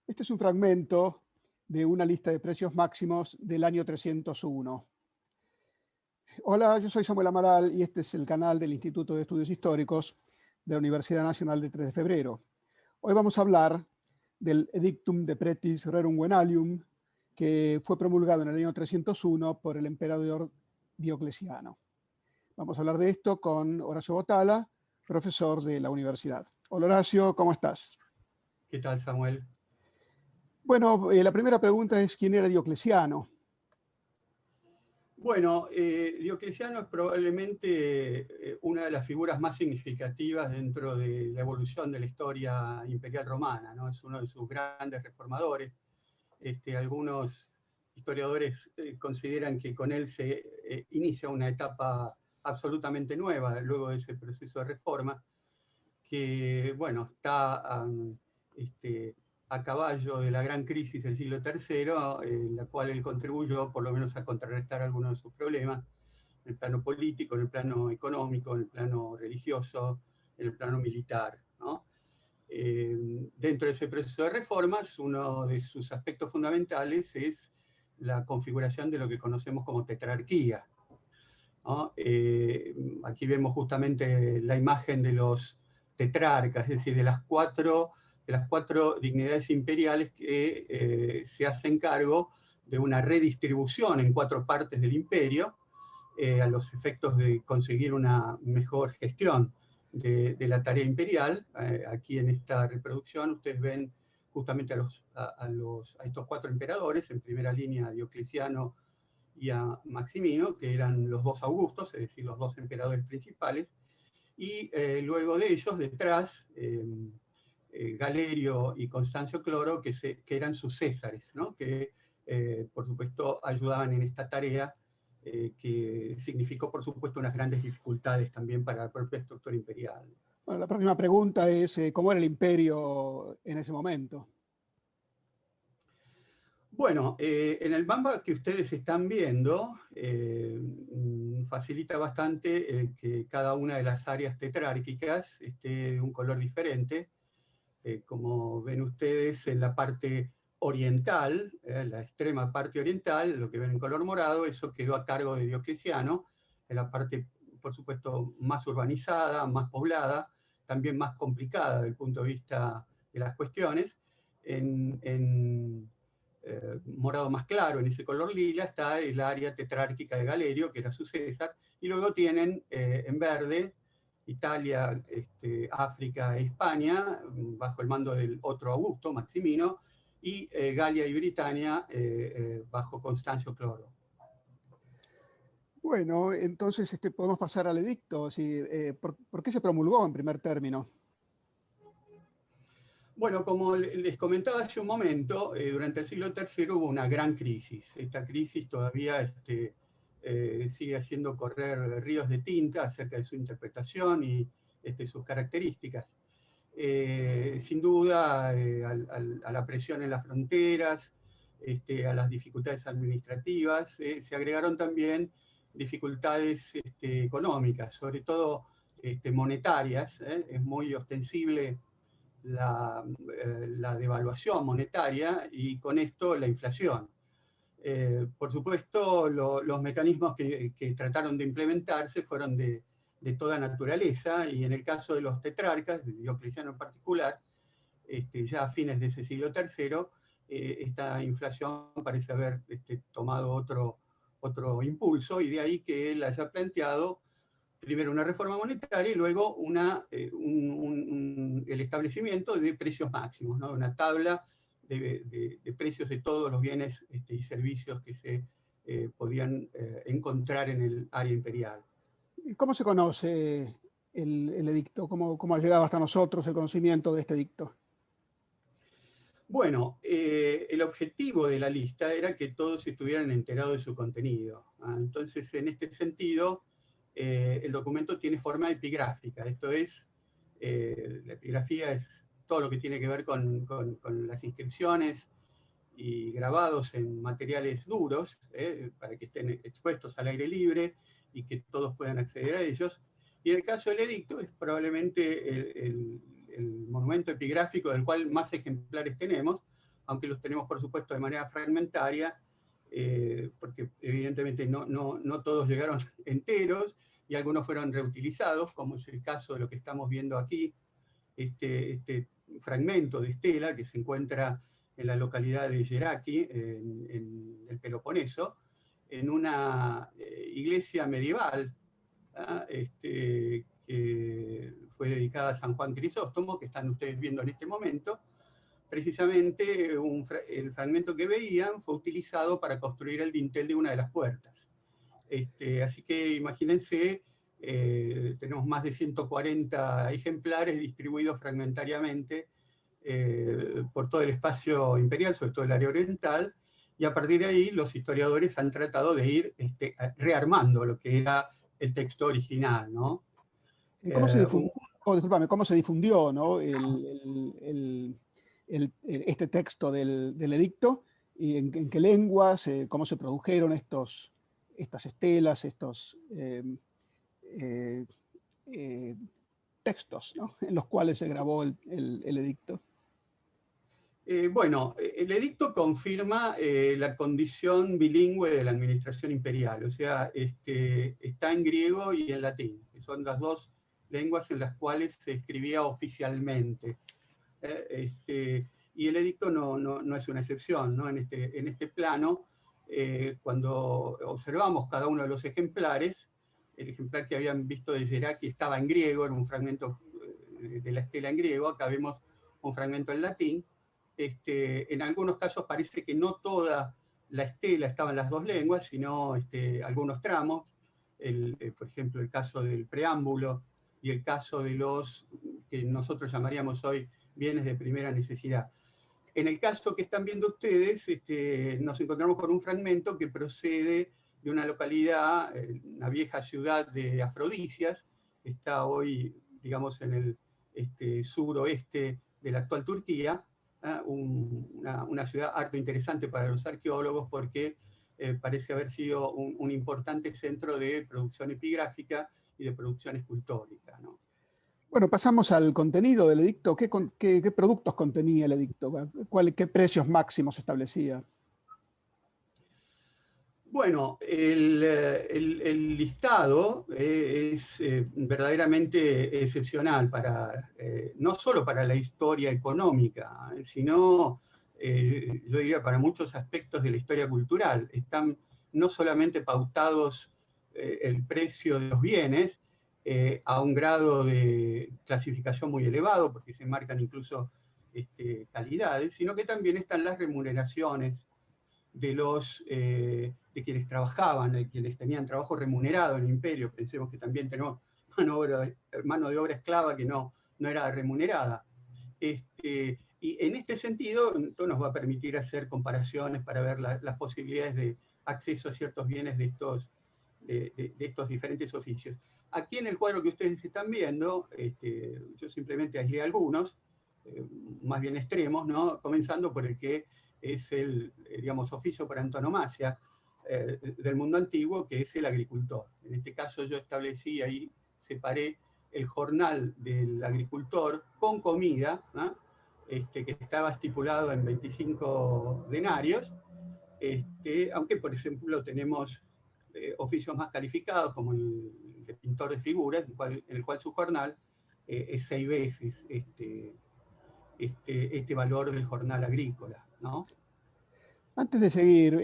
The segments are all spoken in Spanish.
Este es un fragmento de una lista de precios máximos del año 301. Hola, yo soy Samuel Amaral y este es el canal del Instituto de Estudios Históricos de la Universidad Nacional de 3 de Febrero. Hoy vamos a hablar del Edictum de Pretis Rerum Venalium, que fue promulgado en el año 301 por el emperador Diocleciano. Vamos a hablar de esto con Horacio Botala, profesor de la universidad. Hola Horacio, ¿cómo estás? ¿Qué tal, Samuel? Bueno, la primera pregunta es ¿quién era Diocleciano? Bueno, Diocleciano es probablemente una de las figuras más significativas dentro de la evolución de la historia imperial romana, ¿no? Es uno de sus grandes reformadores. Algunos historiadores consideran que con él se inicia una etapa absolutamente nueva luego de ese proceso de reforma, que, bueno, está a caballo de la gran crisis del siglo III, en la cual él contribuyó por lo menos a contrarrestar algunos de sus problemas, en el plano político, en el plano económico, en el plano religioso, en el plano militar, ¿no? Dentro de ese proceso de reformas, uno de sus aspectos fundamentales es la configuración de lo que conocemos como tetrarquía, ¿no? Aquí vemos justamente la imagen de los tetrarcas, es decir, de las cuatro dignidades imperiales que se hacen cargo de una redistribución en 4 partes del imperio, a los efectos de conseguir una mejor gestión de la tarea imperial. Aquí en esta reproducción ustedes ven justamente a estos 4 emperadores, en primera línea a Diocleciano y a Maximino, que eran los 2 Augustos, es decir, los 2 emperadores principales, y luego de ellos, detrás, Galerio y Constancio Cloro, que eran sus césares, ¿no? Que por supuesto ayudaban en esta tarea, que significó por supuesto unas grandes dificultades también para la propia estructura imperial. Bueno, la próxima pregunta es ¿cómo era el imperio en ese momento? Bueno, en el mapa que ustedes están viendo, facilita bastante que cada una de las áreas tetrárquicas esté de un color diferente. Como ven ustedes, en la parte oriental, la extrema parte oriental, lo que ven en color morado, eso quedó a cargo de Diocleciano, en la parte, por supuesto, más urbanizada, más poblada, también más complicada desde el punto de vista de las cuestiones. En morado más claro, en ese color lila, está el área tetrárquica de Galerio, que era su César, y luego tienen en verde Italia, África e España, bajo el mando del otro Augusto, Maximino, y Galia y Britania bajo Constancio Cloro. Bueno, entonces podemos pasar al edicto. Así, ¿por qué se promulgó en primer término? Bueno, como les comentaba hace un momento, durante el siglo III hubo una gran crisis. Esta crisis todavía sigue haciendo correr ríos de tinta acerca de su interpretación y sus características. Sin duda, a la presión en las fronteras, a las dificultades administrativas, se agregaron también dificultades económicas, sobre todo monetarias. Es muy ostensible la devaluación monetaria y con esto la inflación. Por supuesto, los mecanismos que trataron de implementarse fueron de toda naturaleza, y en el caso de los tetrarcas, de Diocleciano en particular, ya a fines de ese siglo III, esta inflación parece haber tomado otro impulso, y de ahí que él haya planteado primero una reforma monetaria y luego el establecimiento de precios máximos, ¿no? Una tabla de precios de todos los bienes y servicios que se podían encontrar en el área imperial. ¿Y cómo se conoce el edicto? ¿Cómo ha llegado hasta nosotros el conocimiento de este edicto? Bueno, el objetivo de la lista era que todos estuvieran enterados de su contenido. Entonces, en este sentido, el documento tiene forma epigráfica. Esto es, la epigrafía es todo lo que tiene que ver con las inscripciones y grabados en materiales duros, para que estén expuestos al aire libre y que todos puedan acceder a ellos. Y en el caso del edicto es probablemente el monumento epigráfico del cual más ejemplares tenemos, aunque los tenemos por supuesto de manera fragmentaria, porque evidentemente no todos llegaron enteros y algunos fueron reutilizados, como es el caso de lo que estamos viendo aquí, este fragmento de estela que se encuentra en la localidad de Yeraki, en el Peloponeso, en una iglesia medieval, que fue dedicada a San Juan Crisóstomo, que están ustedes viendo en este momento. Precisamente el fragmento que veían fue utilizado para construir el dintel de una de las puertas. Así que imagínense, tenemos más de 140 ejemplares distribuidos fragmentariamente por todo el espacio imperial, sobre todo el área oriental, y a partir de ahí los historiadores han tratado de ir rearmando lo que era el texto original, ¿no? ¿Cómo se difundió, discúlpame, cómo se difundió, ¿no? Este texto del edicto? ¿Y en qué lenguas? ¿Cómo se produjeron estas estelas, estos textos, ¿no?, en los cuales se grabó el edicto? Bueno, el edicto confirma la condición bilingüe de la administración imperial, o sea, está en griego y en latín, que son las dos lenguas en las cuales se escribía oficialmente. Y el edicto no es una excepción, ¿no? En este plano, cuando observamos cada uno de los ejemplares, el ejemplar que habían visto de Yeraki estaba en griego, era un fragmento de la estela en griego, acá vemos un fragmento en latín. En algunos casos parece que no toda la estela estaba en las dos lenguas, sino algunos tramos, por ejemplo el caso del preámbulo y el caso de los que nosotros llamaríamos hoy bienes de primera necesidad. En el caso que están viendo ustedes, nos encontramos con un fragmento que procede de una localidad, una vieja ciudad de Afrodisias, que está hoy, digamos, en el suroeste de la actual Turquía, una ciudad harto interesante para los arqueólogos porque parece haber sido un importante centro de producción epigráfica y de producción escultórica, ¿no? Bueno, pasamos al contenido del edicto. ¿Qué productos contenía el edicto? ¿Qué precios máximos establecía? Bueno, el listado es verdaderamente excepcional no solo para la historia económica, sino, yo diría, para muchos aspectos de la historia cultural. Están no solamente pautados el precio de los bienes a un grado de clasificación muy elevado, porque se marcan incluso calidades, sino que también están las remuneraciones de quienes trabajaban, de quienes tenían trabajo remunerado en el imperio. Pensemos que también tenemos mano de obra esclava que no era remunerada. Y en este sentido, esto nos va a permitir hacer comparaciones para ver las posibilidades de acceso a ciertos bienes de estos diferentes oficios. Aquí en el cuadro que ustedes están viendo, yo simplemente aislé algunos, más bien extremos, ¿no? Comenzando por el que es el, digamos, oficio por antonomasia del mundo antiguo, que es el agricultor. En este caso yo establecí ahí, separé el jornal del agricultor con comida, ¿no? Que estaba estipulado en 25 denarios, aunque por ejemplo tenemos oficios más calificados, como el de pintor de figuras, en el cual su jornal es 6 veces este valor del jornal agrícola, ¿no? Antes de seguir,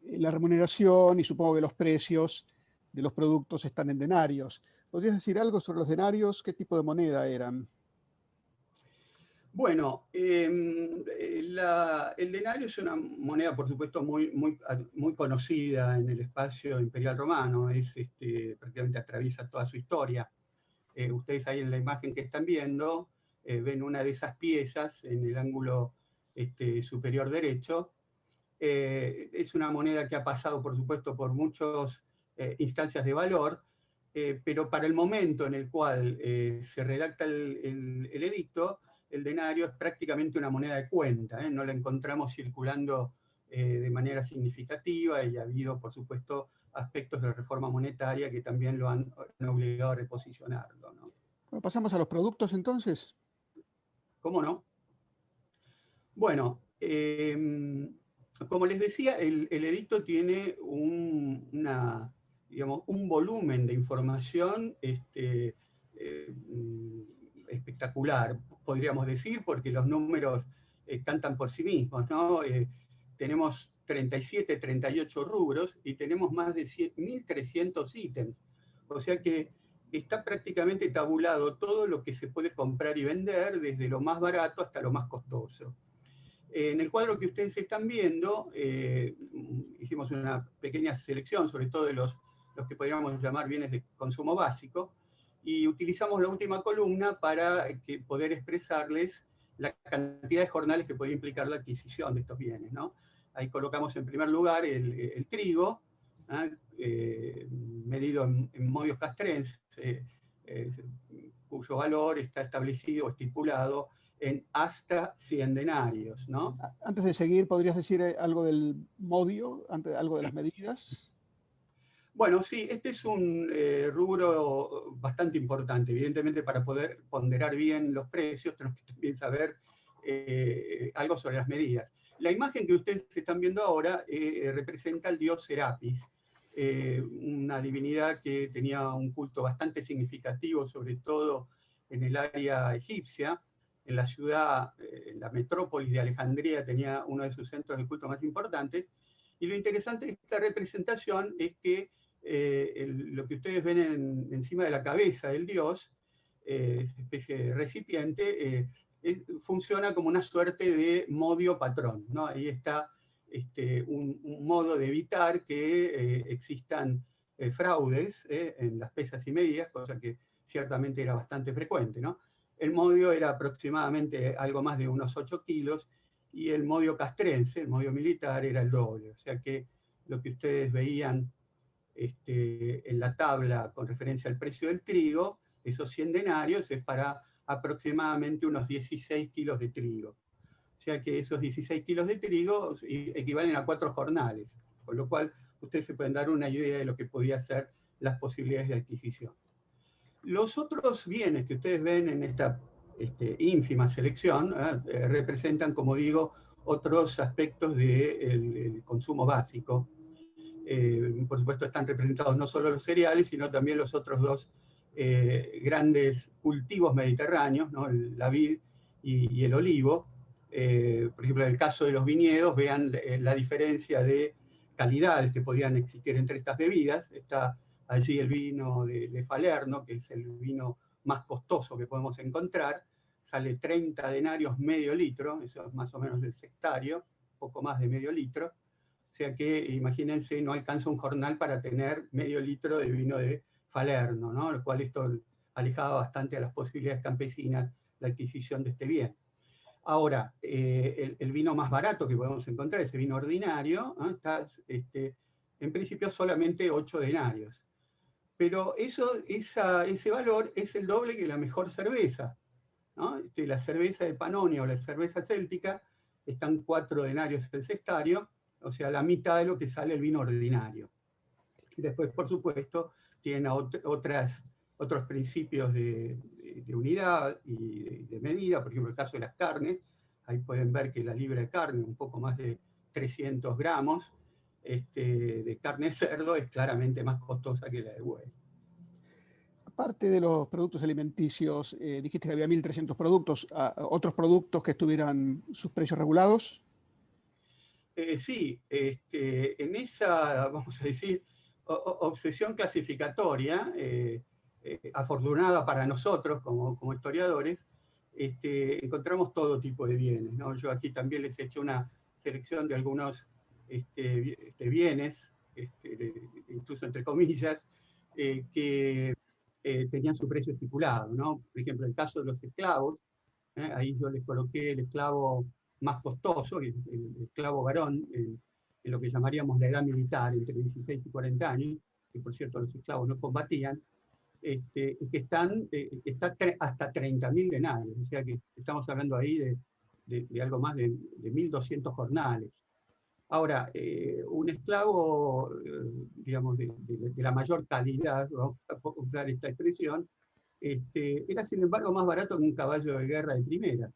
la remuneración y supongo que los precios de los productos están en denarios. ¿Podrías decir algo sobre los denarios? ¿Qué tipo de moneda eran? Bueno, el denario es una moneda, por supuesto, muy conocida en el espacio imperial romano, prácticamente atraviesa toda su historia. Ustedes ahí en la imagen que están viendo ven una de esas piezas en el ángulo superior derecho. Es una moneda que ha pasado, por supuesto, por muchas instancias de valor, pero para el momento en el cual se redacta el edicto, el denario es prácticamente una moneda de cuenta, no la encontramos circulando de manera significativa y ha habido, por supuesto, aspectos de la reforma monetaria que también lo han obligado a reposicionarlo, ¿no? Bueno, pasamos a los productos entonces. ¿Cómo no? Bueno, Como les decía, el edicto tiene digamos, un volumen de información espectacular, podríamos decir, porque los números cantan por sí mismos, ¿no? Tenemos 37, 38 rubros y tenemos más de 1.300 ítems. O sea que está prácticamente tabulado todo lo que se puede comprar y vender, desde lo más barato hasta lo más costoso. En el cuadro que ustedes están viendo, hicimos una pequeña selección, sobre todo de los que podríamos llamar bienes de consumo básico, y utilizamos la última columna para poder expresarles la cantidad de jornales que podría implicar la adquisición de estos bienes, ¿no? Ahí colocamos en primer lugar el trigo, medido en modios castrenses, cuyo valor está establecido o estipulado en hasta 100 denarios, ¿no? Antes de seguir, ¿podrías decir algo del modio, algo de las medidas? Bueno, sí, este es un rubro bastante importante. Evidentemente, para poder ponderar bien los precios, tenemos que también saber algo sobre las medidas. La imagen que ustedes están viendo ahora representa al dios Serapis, una divinidad que tenía un culto bastante significativo, sobre todo en el área egipcia. En la ciudad, en la metrópolis de Alejandría, tenía uno de sus centros de culto más importantes. Y lo interesante de esta representación es que lo que ustedes ven encima de la cabeza del dios, especie de recipiente, funciona como una suerte de modio patrón, ¿no? Ahí está un modo de evitar que existan fraudes en las pesas y medidas, cosa que ciertamente era bastante frecuente, ¿no? El modio era aproximadamente algo más de unos 8 kilos, y el modio castrense, el modio militar, era el doble. O sea que lo que ustedes veían en la tabla con referencia al precio del trigo, esos 100 denarios es para aproximadamente unos 16 kilos de trigo. O sea que esos 16 kilos de trigo equivalen a 4 jornales, con lo cual ustedes se pueden dar una idea de lo que podía ser las posibilidades de adquisición. Los otros bienes que ustedes ven en esta ínfima selección representan, como digo, otros aspectos del consumo básico. Por supuesto están representados no solo los cereales, sino también los otros dos grandes cultivos mediterráneos, ¿no? La vid y el olivo. Por ejemplo, en el caso de los viñedos, vean la diferencia de calidades que podían existir entre estas bebidas. Está allí el vino de Falerno, que es el vino más costoso que podemos encontrar. Sale 30 denarios medio litro, eso es más o menos del sextario, poco más de medio litro. O sea que, imagínense, no alcanza un jornal para tener medio litro de vino de Falerno, ¿no? Lo cual esto alejaba bastante a las posibilidades campesinas la adquisición de este bien. Ahora, el vino más barato que podemos encontrar, ese vino ordinario, ¿no? Está en principio solamente 8 denarios. Pero ese valor es el doble que la mejor cerveza, ¿no? La cerveza de Pannonia o la cerveza céltica están 4 denarios el cestario, o sea, la mitad de lo que sale el vino ordinario. Y después, por supuesto, tienen otros principios de unidad y de medida, por ejemplo, el caso de las carnes. Ahí pueden ver que la libra de carne, un poco más de 300 gramos de carne de cerdo, es claramente más costosa que la de buey. Aparte de los productos alimenticios, dijiste que había 1.300 productos, ¿otros productos que estuvieran sus precios regulados? Sí, en esa, vamos a decir, obsesión clasificatoria, afortunada para nosotros como historiadores, encontramos todo tipo de bienes, ¿no? Yo aquí también les he hecho una selección de algunos bienes, incluso entre comillas, que tenían su precio estipulado, ¿no? Por ejemplo, el caso de los esclavos, ahí yo les coloqué el esclavo más costoso, el esclavo varón, en lo que llamaríamos la edad militar, entre 16 y 40 años, que por cierto los esclavos no combatían, que está hasta 30.000 denarios, o sea que estamos hablando ahí de algo más de 1.200 jornales. Ahora, un esclavo, digamos, de la mayor calidad, vamos a usar esta expresión, era sin embargo más barato que un caballo de guerra de primera,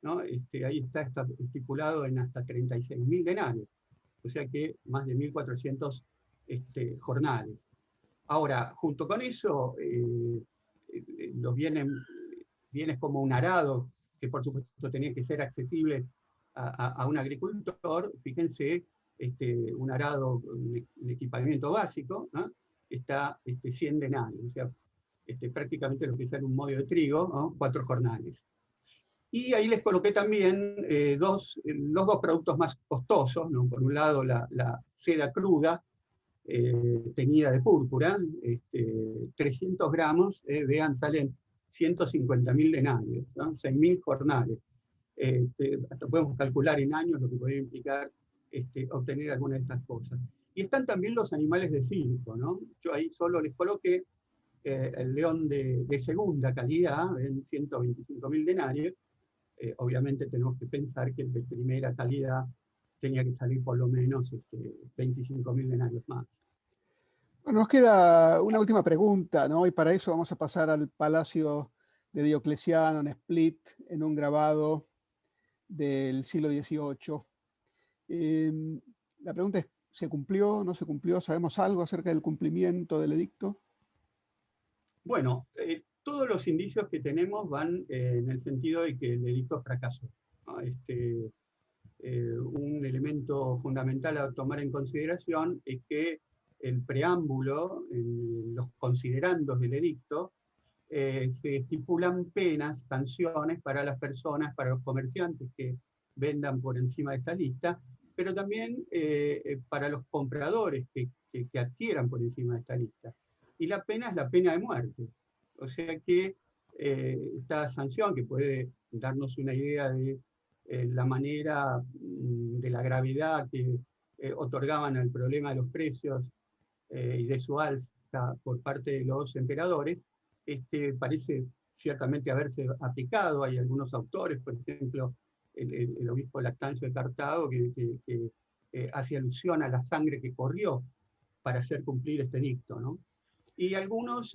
¿no? Ahí está estipulado en hasta 36.000 denarios, o sea que más de 1.400 jornales. Ahora, junto con eso, los bienes como un arado, que por supuesto tenía que ser accesible a un agricultor. Fíjense, un arado, un equipamiento básico, ¿no? Está 100 denarios, o sea, prácticamente lo que sale un modio de trigo, ¿no? 4 jornales. Y ahí les coloqué también los dos productos más costosos, ¿no? Por un lado la seda cruda, teñida de púrpura, 300 gramos, vean, salen 150.000 denarios, ¿no? 6.000 jornales. Hasta podemos calcular en años lo que podría implicar obtener alguna de estas cosas. Y están también los animales de circo, ¿no? Yo ahí solo les coloqué el león de segunda calidad, en 125.000 denarios. Obviamente tenemos que pensar que el de primera calidad tenía que salir por lo menos 25.000 denarios más. Bueno, nos queda una última pregunta, ¿no? Y para eso vamos a pasar al Palacio de Diocleciano en Split, en un grabado del siglo XVIII. La pregunta es, ¿se cumplió? ¿No se cumplió? ¿Sabemos algo acerca del cumplimiento del edicto? Bueno, todos los indicios que tenemos van en el sentido de que el edicto fracasó, ¿no? Un elemento fundamental a tomar en consideración es que el preámbulo, en los considerandos del edicto, se estipulan penas, sanciones para las personas, para los comerciantes que vendan por encima de esta lista, pero también para los compradores que adquieran por encima de esta lista. Y la pena es la pena de muerte. O sea que esta sanción, que puede darnos una idea de la manera, de la gravedad que otorgaban al problema de los precios y de su alza por parte de los emperadores, parece ciertamente haberse aplicado. Hay algunos autores, por ejemplo, el obispo Lactancio de Cartago, que hace alusión a la sangre que corrió para hacer cumplir este edicto, ¿no? Y algunos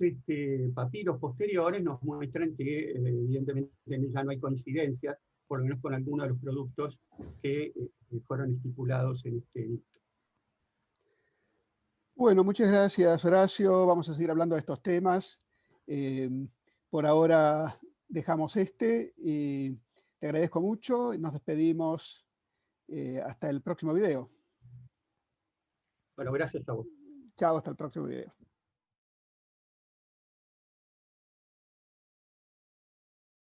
papiros posteriores nos muestran que evidentemente ya no hay coincidencia, por lo menos con algunos de los productos que fueron estipulados en este edicto. Bueno, muchas gracias, Horacio. Vamos a seguir hablando de estos temas. Por ahora dejamos y te agradezco mucho y nos despedimos hasta el próximo video. Bueno, gracias a vos. Chao, hasta el próximo video.